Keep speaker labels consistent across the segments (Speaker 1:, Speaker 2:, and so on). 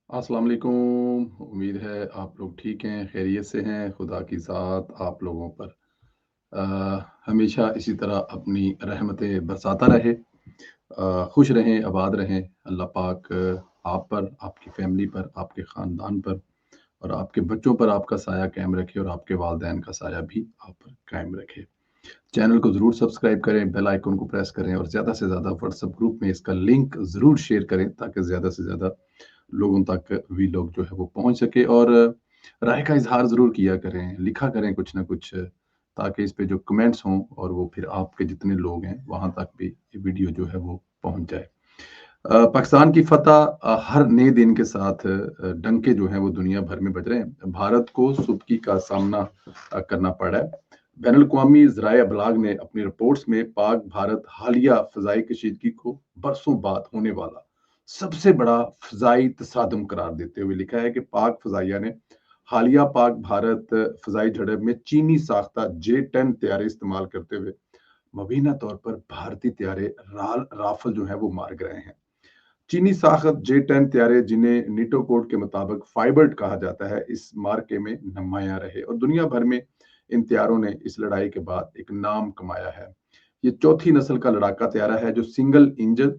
Speaker 1: अस्सलाम वालेकुम। उम्मीद है आप लोग ठीक हैं, खैरियत से हैं। खुदा की ज़ात आप लोगों पर हमेशा इसी तरह अपनी रहमतें बरसाता रहे। खुश रहें, आबाद रहें। अल्लाह पाक आप पर, आपकी फैमिली पर, आपके ख़ानदान पर और आपके बच्चों पर आपका साया कायम रखे और आपके वालिदैन का साया भी आप पर कायम रखे। चैनल को ज़रूर सब्सक्राइब करें, बेल आइकन को प्रेस करें और ज़्यादा से ज़्यादा व्हाट्सएप ग्रुप में इसका लिंक ज़रूर शेयर करें ताकि ज़्यादा से ज़्यादा लोगों तक वी लोग जो है वो पहुंच सके। और राय का इजहार ज़रूर किया करें, लिखा करें कुछ ना कुछ, ताकि इस पे जो कमेंट्स हों और वो फिर आपके जितने लोग हैं वहां तक भी ये वीडियो जो है वो पहुंच जाए। पाकिस्तान की फतह हर नए दिन के साथ डंके जो हैं वो दुनिया भर में बज रहे हैं। भारत को सुबकी का सामना करना पड़ा है। बैनुल अक़वामी ज़राए अबलाग ने अपनी रिपोर्ट्स में पाक भारत हालिया फ़ज़ाई कशीदगी को बरसों बाद होने वाला सबसे बड़ा फ़ज़ाई तसादुम करार देते हुए लिखा है कि पाक फ़ज़ाइया ने हालिया पाक भारत फ़ज़ाई झड़प में चीनी साख्ता J-10 तैयारे इस्तेमाल करते हुए मुबीना तौर पर भारतीय तैयारे राफेल जो है वो मार गिराए हैं। चीनी साखत J-10 तैयारे, जिन्हें नीटो कोड के मुताबिक फाइबर्ड कहा जाता है, इस मार्के में नुमाया रहे और दुनिया भर में इन तैयारों ने इस लड़ाई के बाद एक नाम कमाया है। ये चौथी नस्ल का लड़ाका तैयारा है जो सिंगल इंजन,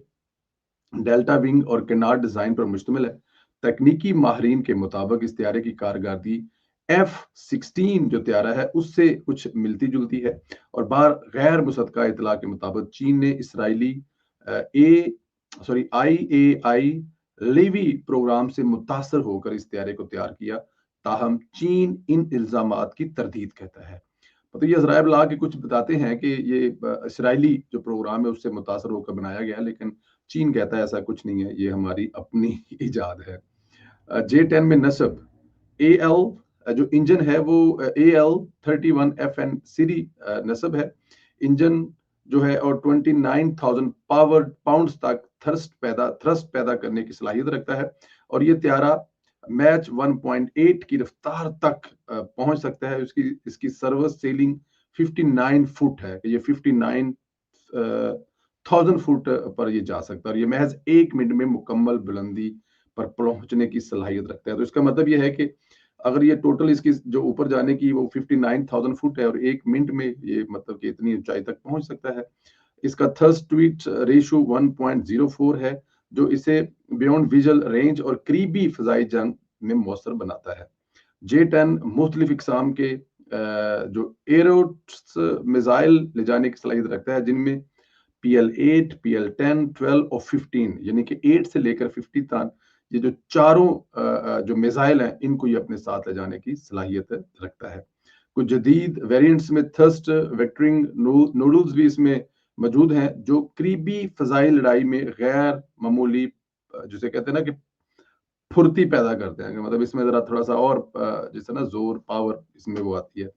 Speaker 1: डेल्टा विंग और केनार्ड डिजाइन पर मुश्तमिल है। तकनीकी माहरीन के मुताबिक इस तैयारे की कारकर्दगी F-16 जो तैयारा है उससे कुछ मिलती जुलती है और बाहर गैर मुसद्दका इतला के मुताबिक चीन ने इसराइली ए IAI लेवी प्रोग्राम से मुतासर होकर इस तैयारे को तैयार किया। ताहम चीन इन इल्जामात की तरदीद कहता है। मतलब ये ज़राए इब्लाग के कुछ बताते हैं कि ये इसराइली जो प्रोग्राम है उससे मुतासर होकर बनाया गया है, लेकिन चीन कहता है ऐसा कुछ नहीं है, ये हमारी अपनी इजाद है। J-10 में नस्ब AL जो इंजन है वो AL-31FN सीरी नस्ब है। इंजन जो है और 29,000 पावर पाउंड्स तक थ्रस्ट पैदा करने की सलाहियत रखता है और ये त्यारा मैच 1.8 की रफ्तार तक पहुंच सकता है। इसकी सर्विस सेलिंग 59 फुट है। ये 59,000 फुट पर ये जा सकता है और ये महज 1 मिनट में मुकम्मल बुलंदी पर पहुंचने की सलाहियत रखता है। तो इसका मतलब ये है कि अगर ये टोटल इसकी जो ऊपर जाने की वो 59,000 फुट है और 1 मिनट में ये मतलब कि इतनी ऊंचाई तक पहुंच सकता है। इसका थर्स्ट ट्वीट रेशियो 1.04 है जो इसे बियॉन्ड विजुअल रेंज और करीबी फजाई जंग में मौसर बनाता है। J-10 मुख्तलिफ इकसाम के जो एरोट्स मिसाइल ले जाने की सलाहियत रखता है, जिनमें PL-8, PL-10, 12 और 15 यानी कि 8 से लेकर 50 तक ये जो चारों जो मिसाइल हैं इनको ये अपने साथ ले जाने की सलाहियत रखता है। कुछ जदीद वेरिएंट्स में थर्स्ट वेक्टरिंग नूडल्स भी इसमें मौजूद हैं जो करीबी फजाई लड़ाई में गैर मामूली जिसे कहते हैं ना कि फुर्ती पैदा करते हैं। मतलब इसमें जरा थोड़ा सा और जैसे ना जोर पावर इसमें वो आती है।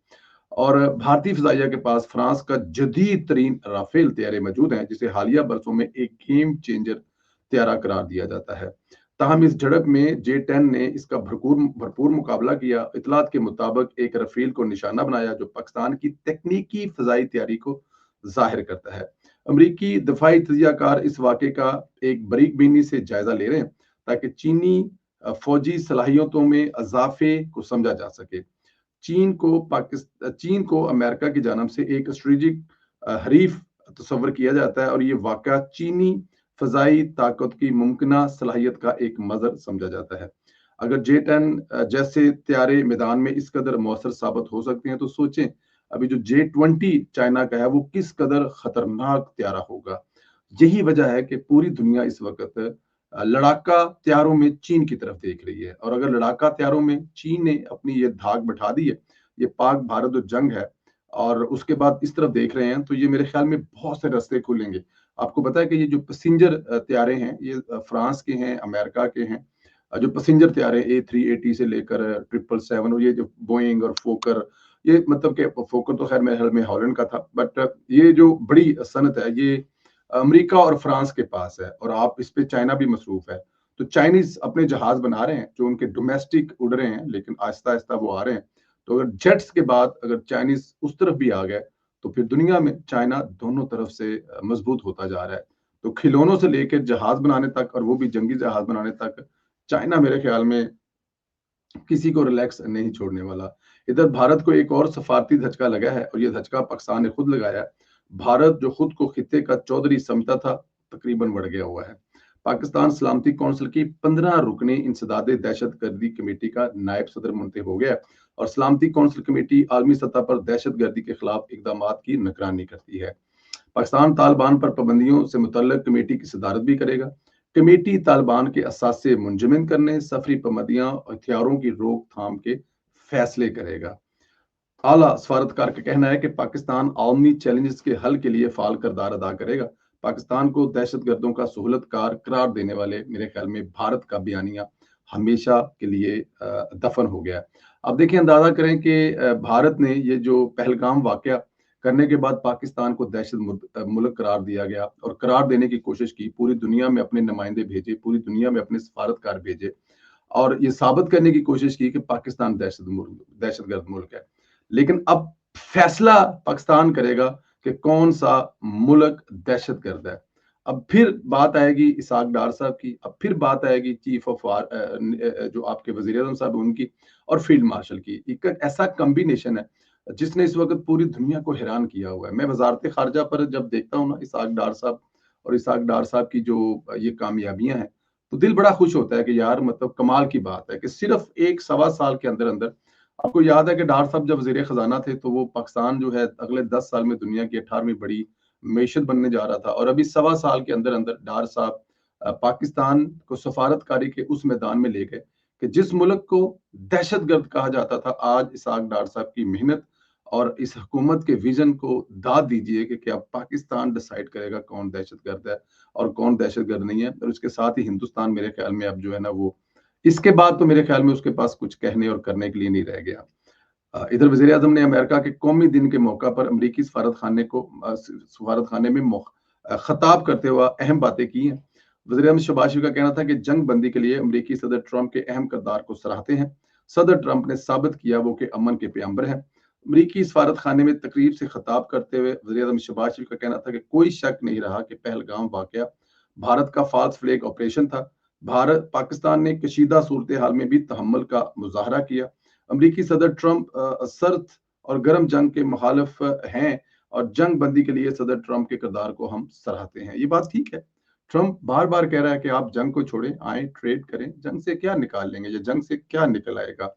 Speaker 1: और भारतीय फिजाइया के पास फ्रांस का जदीद तरीन राफेल तैयारे मौजूद हैं जिसे हालिया बरसों में एक गेम चेंजर तैयारा करार दिया जाता है। ताहम इस झड़प में J-10 ने इसका भरपूर भरपूर मुकाबला किया। इतलात के मुताबिक एक राफेल को निशाना बनाया जो पाकिस्तान की तकनीकी फजाई तैयारी को जाहिर करता है। अमरीकी दफाई तजियाकार इस वाक़े का एक बरीक बीनी से जायजा ले रहे हैं ताकि चीनी फौजी सलाहियतों में इजाफे को समझा जा सके। चीन को अमेरिका की जानब से एक स्ट्रेटेजिक हरीफ तस्वर किया जाता है और ये वाक़या चीनी फ़ज़ाई ताकत की मुमकिना सलाहियत का एक मज़र समझा जाता है। अगर J-10 जैसे तैयारे मैदान में इस कदर मौसर साबित हो सकते हैं तो सोचें अभी जो J-20 चाइना का है वो किस कदर खतरनाक तैयारा होगा। यही वजह है कि पूरी दुनिया इस वक्त लड़ाका तैयारों में चीन की तरफ देख रही है और अगर लड़ाका तैयारों में चीन ने अपनी ये धाक बैठा दी है, ये पाक भारत जो जंग है और उसके बाद इस तरफ देख रहे हैं तो ये मेरे ख्याल में बहुत से रास्ते खुलेंगे। आपको पता है कि ये जो पैसेंजर तैयारे हैं ये फ्रांस के हैं, अमेरिका के हैं। जो पैसेंजर तैयारे A380 से लेकर 777 और ये जो बोइंग और फोकर, ये मतलब कि फोकर तो खैर मेरे ख्याल में हॉलैंड का था, बट ये जो बड़ी सनत है ये अमेरिका और फ्रांस के पास है और आप इस पे चाइना भी मसरूफ है। तो चाइनीज अपने जहाज बना रहे हैं जो उनके डोमेस्टिक उड़ रहे हैं, लेकिन आहिस्ता आहिस्ता वो आ रहे हैं। तो अगर जेट्स के बाद अगर चाइनीज उस तरफ भी आ गए तो फिर दुनिया में चाइना दोनों तरफ से मजबूत होता जा रहा है। तो खिलौनों से लेकर जहाज बनाने तक और वो भी जंगी जहाज बनाने तक चाइना मेरे ख्याल में किसी को रिलैक्स नहीं छोड़ने वाला। इधर भारत को एक और सफारती धचका लगा है और ये धचका पाकिस्तान ने खुद लगाया है। भारत जो खुद को खित्ते का चौधरी समझता था, तकरीबन बढ़ गया हुआ है। पाकिस्तान सलामती कौंसिल की 15 रुकनी इंसदादे दहशतगर्दी कमेटी का नायब सदर मुंतखब हो गया और सलामती कौंसिल कमेटी आलमी सतह पर दहशतगर्दी के खिलाफ इकदामात की निगरानी करती है। पाकिस्तान तालिबान पर पाबंदियों से मुतल्लिक कमेटी की सदारत भी करेगा। कमेटी तालिबान के असासे मुंजमद करने, सफरी पाबंदियां और हथियारों की रोकथाम के फैसले करेगा। आला सफारतकार का कहना है कि पाकिस्तान आलमी चैलेंजेस के हल के लिए फाल किरदार अदा करेगा। पाकिस्तान को दहशतगर्दों का सहूलतकार करार देने वाले मेरे ख्याल में भारत का बयानिया हमेशा के लिए दफन हो गया। अब देखिए, अंदाजा करें कि भारत ने ये जो पहलगाम वाकया करने के बाद पाकिस्तान को दहशत मुल्क करार दिया गया और करार देने की कोशिश की, पूरी दुनिया में अपने नुमाइंदे भेजे, पूरी दुनिया में अपने सफारतकार भेजे और ये साबित करने की कोशिश की कि पाकिस्तान दहशतगर्द मुल्क है। लेकिन अब फैसला पाकिस्तान करेगा कि कौन सा मुल्क दहशतगर्द है। अब फिर बात आएगी इसहाक डार साहब की, अब फिर बात आएगी चीफ ऑफ जो आपके वजीर आजम साहब उनकी और फील्ड मार्शल की। एक ऐसा कॉम्बिनेशन है जिसने इस वक्त पूरी दुनिया को हैरान किया हुआ है। मैं वजारत खारजा पर जब देखता हूँ ना इसहाक डार साहब और इसहाक डार साहब की जो ये कामयाबियां हैं, तो दिल बड़ा खुश होता है कि यार मतलब कमाल की बात है कि सिर्फ एक सवा साल के अंदर अंदर, आपको याद है कि डार साहब जब वजीर खजाना थे तो वो पाकिस्तान जो है अगले 10 साल में दुनिया की 18वीं बड़ी मैशत बनने जा रहा था और अभी सवा साल के अंदर अंदर डार साहब पाकिस्तान को सफारतकारी के उस मैदान में ले गए कि जिस मुल्क को दहशतगर्द कहा जाता था, आज इसहाक डार साहब की मेहनत और इस हुकूमत के विजन को दाद दीजिए कि क्या पाकिस्तान डिसाइड करेगा कौन दहशतगर्द है और कौन दहशतगर्द नहीं है। और उसके साथ ही हिंदुस्तान मेरे ख्याल में अब जो है ना वो इसके बाद तो मेरे ख्याल में उसके पास कुछ कहने और करने के लिए नहीं रह गया। इधर वजीर आजम ने अमेरिका के कौमी दिन के मौका पर अमरीकी सफारत खाने में खताब करते हुए अहम बातें की हैं। वजीर अहमद शहबाज शरीफ का कहना था कि जंग बंदी के लिए अमरीकी सदर ट्रंप के अहम किरदार को सराहते हैं। सदर ट्रंप ने साबित किया वो कि अमन के प्याम्बर हैं। अमरीकी सफारत खाने में तकरीब से खताब करते हुए वजीर अहमद शहबाज शरीफ का कहना था कि कोई शक नहीं रहा कि पहलगाम वाकया भारत का फाल्स फ्लैग ऑपरेशन था। भारत पाकिस्तान ने कशीदा सूरत हाल में भी तहम्मुल का मुजाहरा किया। अमरीकी सदर ट्रंप सर्द और गर्म जंग के मुखालिफ हैं और जंग बंदी के लिए सदर ट्रंप के किरदार को हम सराहते हैं। ये बात ठीक है। ट्रंप बार बार कह रहा है कि आप जंग को छोड़ें, आए ट्रेड करें, जंग से क्या निकाल लेंगे या जंग से क्या निकल आएगा।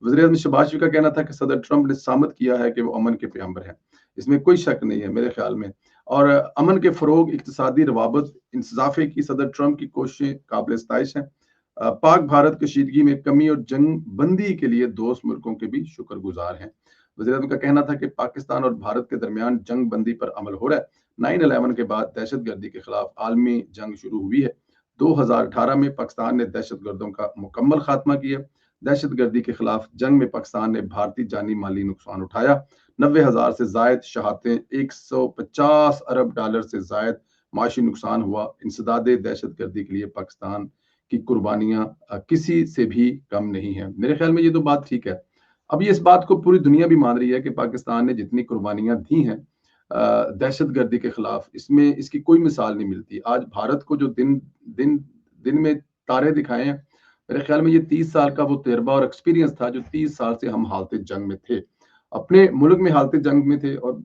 Speaker 1: वज़ीर आज़म शहबाज शरीफ का कहना था कि सदर ट्रंप ने साबित किया है कि वो अमन के पैगंबर हैं। इसमें कोई शक नहीं है मेरे ख्याल में। और अमन के फरोग, इक्तिसादी रवाबत, इंसजाफे की सदर ट्रंप की कोशिशें काबिल सताइश हैं। पाक भारत कशीदगी में कमी और जंग बंदी के लिए दोस्त मुल्कों के भी शुक्रगुजार हैं। वज़ीर आज़म का कहना था कि पाकिस्तान और भारत के दरमियान जंग बंदी पर अमल हो रहा है। 9/11 के बाद दहशतगर्दी के खिलाफ आलमी जंग शुरू हुई है। 2018 में पाकिस्तान ने दहशतगर्दों का मुकम्मल खात्मा किया। दहशतगर्दी के खिलाफ जंग में पाकिस्तान ने भारतीय जानी माली नुकसान उठाया। 90,000 से जायद शहादतें, 150 अरब डॉलर से जायद माशी नुकसान हुआ। इंसदादे दहशतगर्दी के लिए पाकिस्तान की कुर्बानियां किसी से भी कम नहीं है। मेरे ख्याल में ये तो बात ठीक है। अब ये इस बात को पूरी दुनिया भी मान रही है कि पाकिस्तान ने जितनी कुर्बानियां दी हैं दहशतगर्दी के खिलाफ, इसमें इसकी कोई मिसाल नहीं मिलती। आज भारत को जो दिन दिन दिन में तारे दिखाए हैं, मेरे ख्याल में ये 30 साल का वो तजर्बा और एक्सपीरियंस था जो 30 साल से हम हालत जंग में थे, अपने मुल्क में हालत जंग में थे। और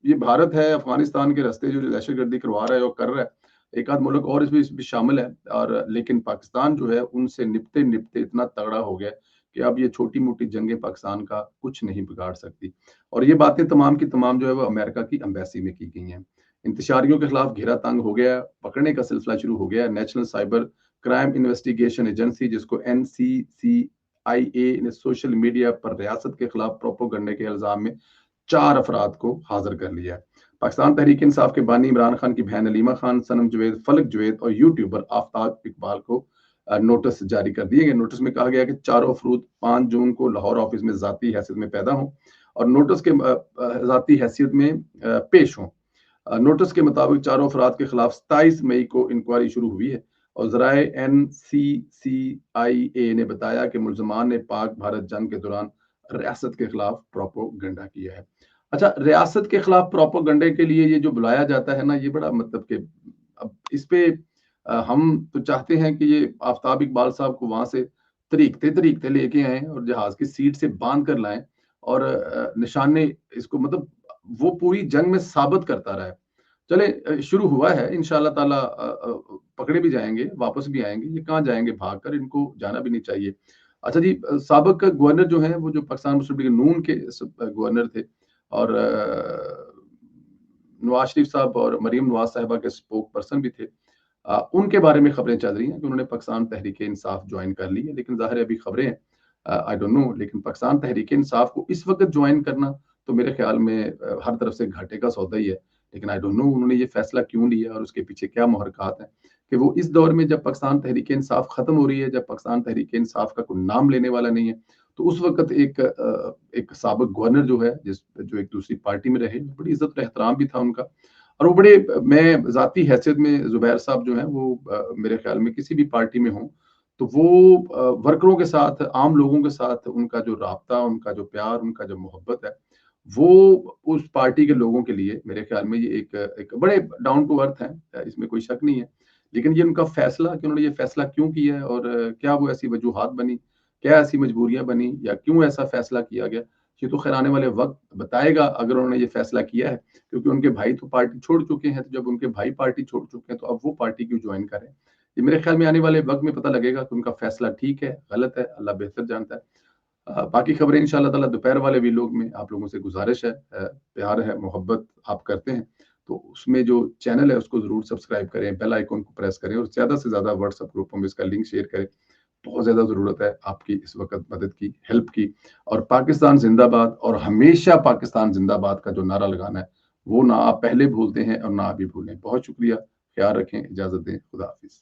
Speaker 1: ये भारत है अफगानिस्तान के रास्ते जो दहशतगर्दी करवा रहा है और कर रहा है, एक आध मुल्क और इसमें शामिल है। और लेकिन पाकिस्तान जो है उनसे निपटे निपटे इतना तगड़ा हो गया कि अब ये छोटी मोटी जंगें पाकिस्तान का कुछ नहीं बिगाड़ सकती। और ये बातें तमाम की तमाम जो है वो अमेरिका की एम्बेसी में की गई हैं। इंतशारियों के खिलाफ घेरा तंग हो गया, पकड़ने का सिलसिला शुरू हो गया। National cyber crime investigation agency जिसको NCCIA ने सोशल मीडिया पर रियासत के खिलाफ प्रोपोगंडे के इल्जाम में 4 अफराद को हाजिर कर लिया है। पाकिस्तान तहरीक इंसाफ के बानी इमरान खान की बहन अलीमा खान, सनम जवेद, फलक जवेद और यूट्यूबर आफ्ताब इकबाल को नोटिस जारी कर दिए गए। नोटिस में कहा गया कि चारों अफरूद 5 जून को लाहौर ऑफिस में जाती हैसियत में पैदा हों और नोटिस के जाती हैसियत में पेश हों। नोटिस के मुताबिक चारों अफराद के खिलाफ 27 मई को इंक्वायरी शुरू हुई है और ज़राए NCCIA ने बताया कि मुल्ज़मान ने पाक भारत जंग के दौरान रियासत के खिलाफ प्रोपोगंडा किया है। अच्छा, रियासत के खिलाफ प्रोपोगंडे के लिए ये जो बुलाया जाता है ना, ये बड़ा मतलब कि अब इस पे ہم تو چاہتے ہیں کہ یہ آفتاب اقبال صاحب کو وہاں سے طریقتے لے کے آئیں اور جہاز کی سیٹ سے باندھ کر لائیں، اور نشانے اس کو مطلب وہ پوری جنگ میں ثابت کرتا رہا ہے۔ چلیں شروع ہوا ہے، انشاءاللہ تعالی پکڑے بھی جائیں گے، واپس بھی آئیں گے، یہ کہاں جائیں گے بھاگ کر، ان کو جانا بھی نہیں چاہیے۔ اچھا جی، سابق گورنر جو ہیں وہ جو پاکستان مسلم لیگ نون کے گورنر تھے، اور نواز شریف صاحب اور مریم نواز صاحبہ کے اسپوک پرسن بھی تھے، ان کے بارے میں خبریں چل رہی ہیں کہ انہوں نے پاکستان تحریک انصاف جوائن کر لی ہے، لیکن ظاہر ہے ابھی خبریں ہیں، آئی ڈونٹ نو، لیکن پاکستان تحریک انصاف کو اس وقت جوائن کرنا تو میرے خیال میں ہر طرف سے گھاٹے کا سودا ہی ہے، لیکن آئی ڈونٹ نو انہوں نے یہ فیصلہ کیوں لیا اور اس کے پیچھے کیا محرکات ہیں کہ وہ اس دور میں جب پاکستان تحریک انصاف ختم ہو رہی ہے، جب پاکستان تحریک انصاف کا کوئی نام لینے والا نہیں ہے، تو اس وقت ایک سابق گورنر جو ہے جو ایک دوسری پارٹی میں رہے، بڑی عزت اور احترام بھی تھا ان کا، اور وہ بڑے، میں ذاتی حیثیت میں زبیر صاحب جو ہیں وہ میرے خیال میں کسی بھی پارٹی میں ہوں تو وہ ورکروں کے ساتھ، عام لوگوں کے ساتھ ان کا جو رابطہ، ان کا جو پیار، ان کا جو محبت ہے، وہ اس پارٹی کے لوگوں کے لیے میرے خیال میں یہ ایک بڑے ڈاؤن ٹو ارتھ ہیں، اس میں کوئی شک نہیں ہے، لیکن یہ ان کا فیصلہ کہ انہوں نے یہ فیصلہ کیوں کیا ہے، اور کیا وہ ایسی وجوہات بنی، کیا ایسی مجبوریاں بنی، یا کیوں ایسا فیصلہ کیا گیا، یہ تو خیر آنے والے وقت بتائے گا اگر انہوں نے یہ فیصلہ کیا ہے، کیونکہ ان کے بھائی تو پارٹی چھوڑ چکے ہیں، تو جب ان کے بھائی پارٹی چھوڑ چکے ہیں تو اب وہ پارٹی کیوں جوائن کریں؟ یہ میرے خیال میں آنے والے وقت میں پتہ لگے گا کہ ان کا فیصلہ ٹھیک ہے، غلط ہے، اللہ بہتر جانتا ہے۔ باقی خبریں انشاءاللہ تعالیٰ دوپہر والے بھی لوگ میں آپ لوگوں سے گزارش ہے، پیار ہے، محبت آپ کرتے ہیں تو اس میں جو چینل ہے اس کو ضرور سبسکرائب کریں، بیل آئیکن کو پریس کریں، اور زیادہ سے زیادہ واٹس ایپ گروپوں میں اس کا لنک شیئر کریں۔ بہت زیادہ ضرورت ہے آپ کی اس وقت مدد کی، ہیلپ کی، اور پاکستان زندہ باد اور ہمیشہ پاکستان زندہ باد کا جو نعرہ لگانا ہے وہ نہ آپ پہلے بھولتے ہیں اور نہ ابھی بھولیں۔ بہت شکریہ، خیال رکھیں، اجازت دیں، خدا حافظ۔